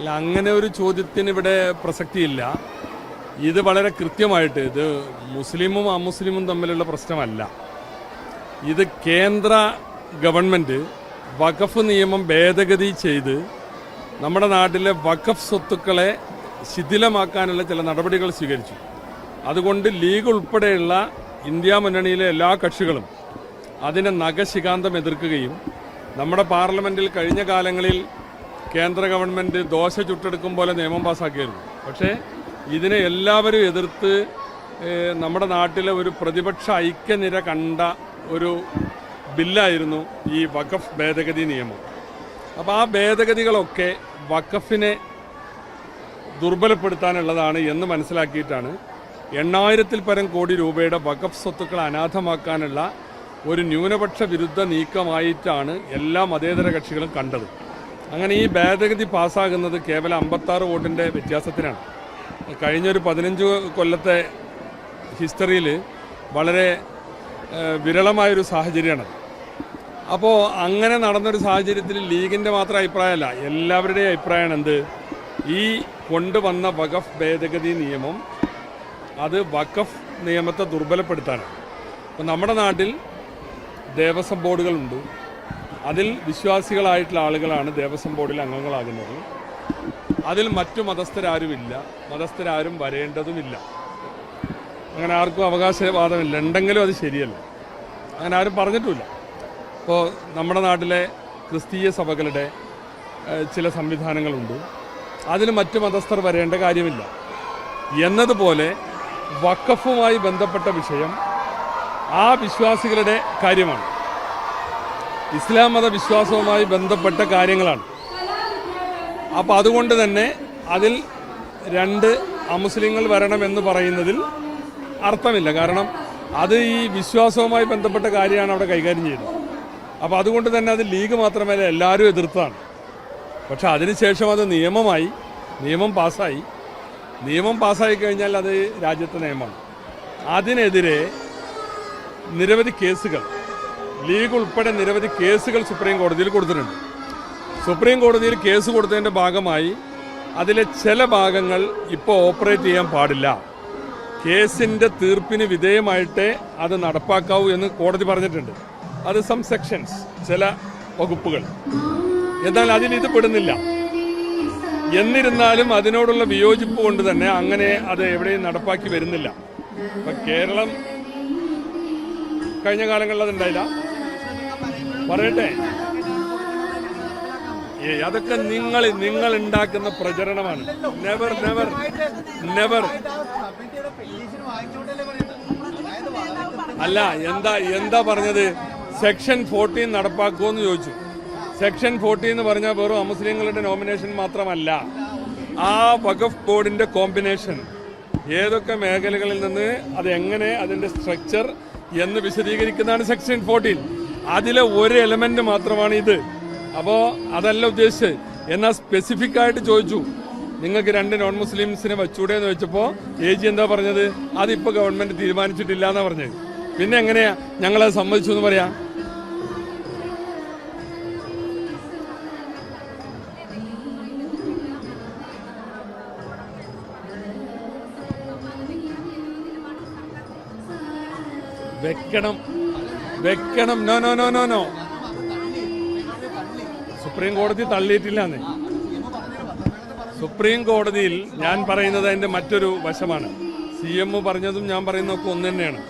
അല്ല, അങ്ങനെ ഒരു ചോദ്യത്തിന് ഇവിടെ പ്രസക്തിയില്ല. ഇത് വളരെ കൃത്യമായിട്ട് ഇത് മുസ്ലിമും അമുസ്ലിമും തമ്മിലുള്ള പ്രശ്നമല്ല. ഇത് കേന്ദ്ര ഗവൺമെൻറ് വഖഫ് നിയമം ഭേദഗതി ചെയ്ത് നമ്മുടെ നാട്ടിലെ വഖഫ് സ്വത്തുക്കളെ ശിഥിലമാക്കാനുള്ള ചില നടപടികൾ സ്വീകരിച്ചു. അതുകൊണ്ട് ലീഗ് ഉൾപ്പെടെയുള്ള ഇന്ത്യ മുന്നണിയിലെ എല്ലാ കക്ഷികളും അതിനെ നഖശികാന്തം എതിർക്കുകയും നമ്മുടെ പാർലമെൻറ്റിൽ കഴിഞ്ഞ കാലങ്ങളിൽ കേന്ദ്ര ഗവൺമെൻറ് ദോശ ചുട്ടെടുക്കും പോലെ നിയമം പാസ്സാക്കിയിരുന്നു. പക്ഷേ ഇതിനെ എല്ലാവരും എതിർത്ത് നമ്മുടെ നാട്ടിലെ ഒരു പ്രതിപക്ഷ ഐക്യനിര കണ്ട ഒരു ബില്ലായിരുന്നു ഈ വഖഫ് ഭേദഗതി നിയമം. അപ്പോൾ ആ ഭേദഗതികളൊക്കെ വഖഫിനെ ദുർബലപ്പെടുത്താനുള്ളതാണ് എന്ന് മനസ്സിലാക്കിയിട്ടാണ് 8000-ൽ പരം കോടി രൂപയുടെ വഖഫ് സ്വത്തുക്കൾ അനാഥമാക്കാനുള്ള ഒരു ന്യൂനപക്ഷ വിരുദ്ധ നീക്കമായിട്ടാണ് എല്ലാ മതേതര കക്ഷികളും കണ്ടത്. അങ്ങനെ ഈ ഭേദഗതി പാസ്സാകുന്നത് കേവലം 56 വോട്ടിൻ്റെ വ്യത്യാസത്തിനാണ്. കഴിഞ്ഞൊരു 15 കൊല്ലത്തെ ഹിസ്റ്ററിയിൽ വളരെ വിരളമായൊരു സാഹചര്യമാണ്. അപ്പോൾ അങ്ങനെ നടന്നൊരു സാഹചര്യത്തിൽ ലീഗിൻ്റെ മാത്രം അഭിപ്രായമല്ല, എല്ലാവരുടെയും അഭിപ്രായമാണ് എന്ത്, ഈ കൊണ്ടുവന്ന വഖഫ് ഭേദഗതി നിയമം അത് വഖഫ് നിയമത്തെ ദുർബലപ്പെടുത്താനാണ്. അപ്പോൾ നമ്മുടെ നാട്ടിൽ ദേവസ്വം ബോർഡുകളുണ്ട്. അതിൽ വിശ്വാസികളായിട്ടുള്ള ആളുകളാണ് ദേവസ്വം ബോർഡിൽ അംഗങ്ങളാകുന്നത്. അതിൽ മറ്റു മതസ്ഥരാരുമില്ല, മതസ്ഥരാരും വരേണ്ടതുമില്ല. അങ്ങനെ ആർക്കും അവകാശവാദമില്ല. ഉണ്ടെങ്കിലും അത് ശരിയല്ല, അങ്ങനെ ആരും പറഞ്ഞിട്ടുമില്ല. ഇപ്പോൾ നമ്മുടെ നാട്ടിലെ ക്രിസ്തീയ സഭകളുടെ ചില സംവിധാനങ്ങളുണ്ട്, അതിൽ മറ്റു മതസ്ഥർ വരേണ്ട കാര്യമില്ല. എന്നതുപോലെ വഖഫുമായി ബന്ധപ്പെട്ട വിഷയം ആ വിശ്വാസികളുടെ കാര്യമാണ്, ഇസ്ലാം മത വിശ്വാസവുമായി ബന്ധപ്പെട്ട കാര്യങ്ങളാണ്. അപ്പോൾ അതുകൊണ്ട് തന്നെ അതിൽ 2 അമുസ്ലിങ്ങൾ വരണമെന്ന് പറയുന്നതിൽ അർത്ഥമില്ല. കാരണം അത് ഈ വിശ്വാസവുമായി ബന്ധപ്പെട്ട കാര്യമാണ് അവിടെ കൈകാര്യം ചെയ്യുന്നത്. അപ്പോൾ അതുകൊണ്ട് തന്നെ അത് ലീഗ് മാത്രമല്ല, എല്ലാവരും എതിർത്താണ്. പക്ഷെ അതിനുശേഷം അത് നിയമം പാസ്സായി കഴിഞ്ഞാൽ അത് രാജ്യത്തെ നിയമമാണ്. അതിനെതിരെ നിരവധി കേസുകൾ, ലീഗ് ഉൾപ്പെടെ നിരവധി കേസുകൾ സുപ്രീം കോടതിയിൽ കൊടുത്തിട്ടുണ്ട്. സുപ്രീം കോടതിയിൽ കേസ് കൊടുത്തതിൻ്റെ ഭാഗമായി അതിലെ ചില ഭാഗങ്ങൾ ഇപ്പോൾ ഓപ്പറേറ്റ് ചെയ്യാൻ പാടില്ല, കേസിൻ്റെ തീർപ്പിന് വിധേയമായിട്ടേ അത് നടപ്പാക്കാവൂ എന്ന് കോടതി പറഞ്ഞിട്ടുണ്ട്. അത് സം സെക്ഷൻസ്, ചില വകുപ്പുകൾ. എന്നാൽ അതിലിത് പെടുന്നില്ല. എന്നിരുന്നാലും അതിനോടുള്ള വിയോജിപ്പ് കൊണ്ട് തന്നെ അങ്ങനെ അത് എവിടെയും നടപ്പാക്കി വരുന്നില്ല. ഇപ്പം കേരളം കഴിഞ്ഞ കാലങ്ങളിൽ അതുണ്ടായില്ല. പറയട്ടെ, അതൊക്കെ നിങ്ങൾ ഉണ്ടാക്കുന്ന പ്രചരണമാണ്. Never never never. അല്ല, എന്താ പറഞ്ഞത്? സെക്ഷൻ 14 നടപ്പാക്കുമെന്ന് ചോദിച്ചു. സെക്ഷൻ 14 എന്ന് പറഞ്ഞാൽ വെറും അമുസ്ലിങ്ങളുടെ നോമിനേഷൻ മാത്രമല്ല, ആ വഖഫ് ബോർഡിന്റെ കോമ്പിനേഷൻ ഏതൊക്കെ മേഖലകളിൽ നിന്ന് അതെങ്ങനെ, അതിന്റെ സ്ട്രക്ചർ എന്ന് വിശദീകരിക്കുന്നതാണ് സെക്ഷൻ 14. അതിലെ ഒരു എലമെന്റ് മാത്രമാണ് ഇത്. അപ്പോൾ അതല്ല ഉദ്ദേശിച്ചത്. എന്നാൽ സ്പെസിഫിക് ആയിട്ട് ചോദിച്ചു, നിങ്ങൾക്ക് 2 നോൺ മുസ്ലിംസിനെ വെച്ചൂടെ എന്ന് വെച്ചപ്പോൾ AG എന്താ പറഞ്ഞത്? അതിപ്പോൾ ഗവൺമെന്റ് തീരുമാനിച്ചിട്ടില്ല എന്നാ പറഞ്ഞത്. പിന്നെ എങ്ങനെയാ ഞങ്ങളത് സമ്മതിച്ചു എന്ന് പറയാ? വെക്കണം. നോ. സുപ്രീം കോടതി തള്ളിയിട്ടില്ലാന്ന്. സുപ്രീം കോടതിയിൽ ഞാൻ പറയുന്നത് അതിന്റെ മറ്റൊരു വശമാണ്. CM പറഞ്ഞതും ഞാൻ പറയുന്നതൊക്കെ ഒന്ന് തന്നെയാണ്.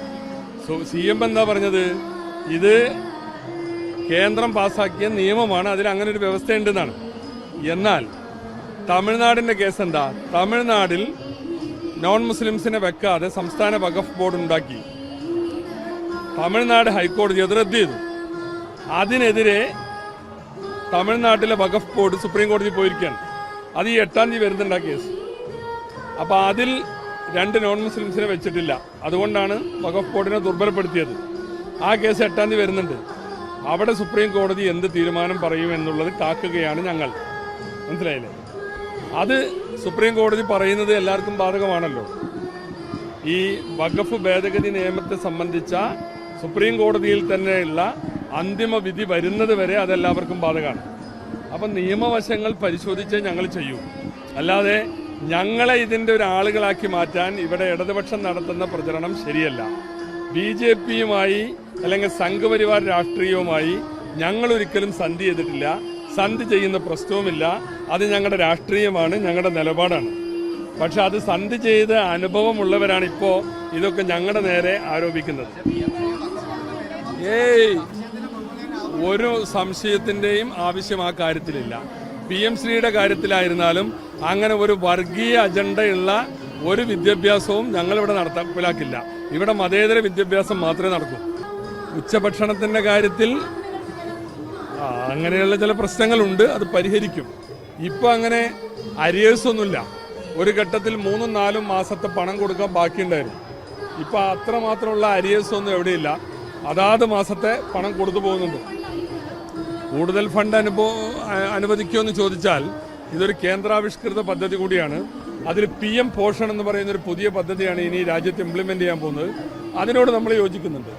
CM എന്താ പറഞ്ഞത്? ഇത് കേന്ദ്രം പാസ്സാക്കിയ നിയമമാണ്, അതിൽ അങ്ങനെ ഒരു വ്യവസ്ഥയുണ്ടെന്നാണ്. എന്നാൽ തമിഴ്നാടിന്റെ കേസ് എന്താ? തമിഴ്നാടിൽ നോൺ മുസ്ലിംസിനെ വെക്കാതെ സംസ്ഥാന വഖഫ് ബോർഡ് ഉണ്ടാക്കി. തമിഴ്നാട് ഹൈക്കോടതി അത് റദ്ദ് ചെയ്തു. അതിനെതിരെ തമിഴ്നാട്ടിലെ വഖഫ് ബോർഡ് സുപ്രീം കോടതി പോയിരിക്കുകയാണ്. അത് ഈ 8-ാം തീയതി വരുന്നുണ്ട് ആ കേസ്. അപ്പോൾ അതിൽ 2 നോൺ മുസ്ലിംസിനെ വെച്ചിട്ടില്ല. അതുകൊണ്ടാണ് വഖഫ് ബോർഡിനെ ദുർബലപ്പെടുത്തിയത്. ആ കേസ് 8-ാം തീയതി വരുന്നുണ്ട്. അവിടെ സുപ്രീം കോടതി എന്ത് തീരുമാനം പറയും എന്നുള്ളത് കാക്കുകയാണ് ഞങ്ങൾ. മനസ്സിലായില്ലേ? അത് സുപ്രീം കോടതി പറയുന്നത് എല്ലാവർക്കും ബാധകമാണല്ലോ. ഈ വഖഫ് ഭേദഗതി നിയമത്തെ സംബന്ധിച്ച സുപ്രീം കോടതിയിൽ തന്നെയുള്ള അന്തിമ വിധി വരുന്നത് വരെ അതെല്ലാവർക്കും ബാധകമാണ്. അപ്പം നിയമവശങ്ങൾ പരിശോധിച്ചേ ഞങ്ങൾ ചെയ്യൂ. അല്ലാതെ ഞങ്ങളെ ഇതിൻ്റെ ഒരു ആളുകളാക്കി മാറ്റാൻ ഇവിടെ ഇടതുപക്ഷം നടത്തുന്ന പ്രചരണം ശരിയല്ല. BJPയുമായി അല്ലെങ്കിൽ സംഘപരിവാർ രാഷ്ട്രീയവുമായി ഞങ്ങൾ ഒരിക്കലും സന്ധി ചെയ്തിട്ടില്ല, സന്ധി ചെയ്യുന്ന പ്രശ്നവുമില്ല. അത് ഞങ്ങളുടെ രാഷ്ട്രീയമാണ്, ഞങ്ങളുടെ നിലപാടാണ്. പക്ഷെ അത് സന്ധി ചെയ്ത് അനുഭവമുള്ളവരാണ് ഇപ്പോൾ ഇതൊക്കെ ഞങ്ങളുടെ നേരെ ആരോപിക്കുന്നത്. ഒരു സംശയത്തിൻ്റെയും ആവശ്യം ആ കാര്യത്തിലില്ല. PMശ്രീയുടെ കാര്യത്തിലായിരുന്നാലും അങ്ങനെ ഒരു വർഗീയ അജണ്ടയുള്ള ഒരു വിദ്യാഭ്യാസവും ഞങ്ങളിവിടെ നടപ്പിലാക്കില്ല. ഇവിടെ മതേതര വിദ്യാഭ്യാസം മാത്രമേ നടക്കൂ. ഉച്ചഭക്ഷണത്തിൻ്റെ കാര്യത്തിൽ അങ്ങനെയുള്ള ചില പ്രശ്നങ്ങളുണ്ട്, അത് പരിഹരിക്കും. ഇപ്പം അങ്ങനെ അരിയേഴ്സൊന്നുമില്ല. ഒരു ഘട്ടത്തിൽ 3-4 മാസത്തെ പണം കൊടുക്കാൻ ബാക്കിയുണ്ടായിരുന്നു. ഇപ്പം അത്രമാത്രമുള്ള അരിയേഴ്സൊന്നും എവിടെയില്ല. അതാത് മാസത്തെ പണം കൊടുത്തു പോകുന്നുണ്ട്. കൂടുതൽ ഫണ്ട് അനുവദിക്കുമെന്ന് ചോദിച്ചാൽ ഇതൊരു കേന്ദ്രാവിഷ്കൃത പദ്ധതി കൂടിയാണ്. അതിൽ PM പോഷൺ എന്ന് പറയുന്ന ഒരു പുതിയ പദ്ധതിയാണ് ഇനി രാജ്യത്ത് ഇംപ്ലിമെന്റ് ചെയ്യാൻ പോകുന്നത്. അതിനോട് നമ്മൾ യോജിക്കുന്നുണ്ട്.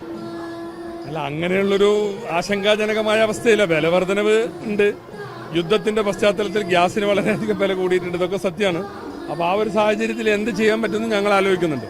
അല്ല, അങ്ങനെയുള്ളൊരു ആശങ്കാജനകമായ അവസ്ഥയില്ല. വില വർധനവ് ഉണ്ട്. യുദ്ധത്തിന്റെ പശ്ചാത്തലത്തിൽ ഗ്യാസിന് വളരെയധികം വില കൂടിയിട്ടുണ്ട്. ഇതൊക്കെ സത്യമാണ്. അപ്പോൾ ആ ഒരു സാഹചര്യത്തിൽ എന്ത് ചെയ്യാൻ പറ്റുമെന്ന് ഞങ്ങൾ ആലോചിക്കുന്നുണ്ട്.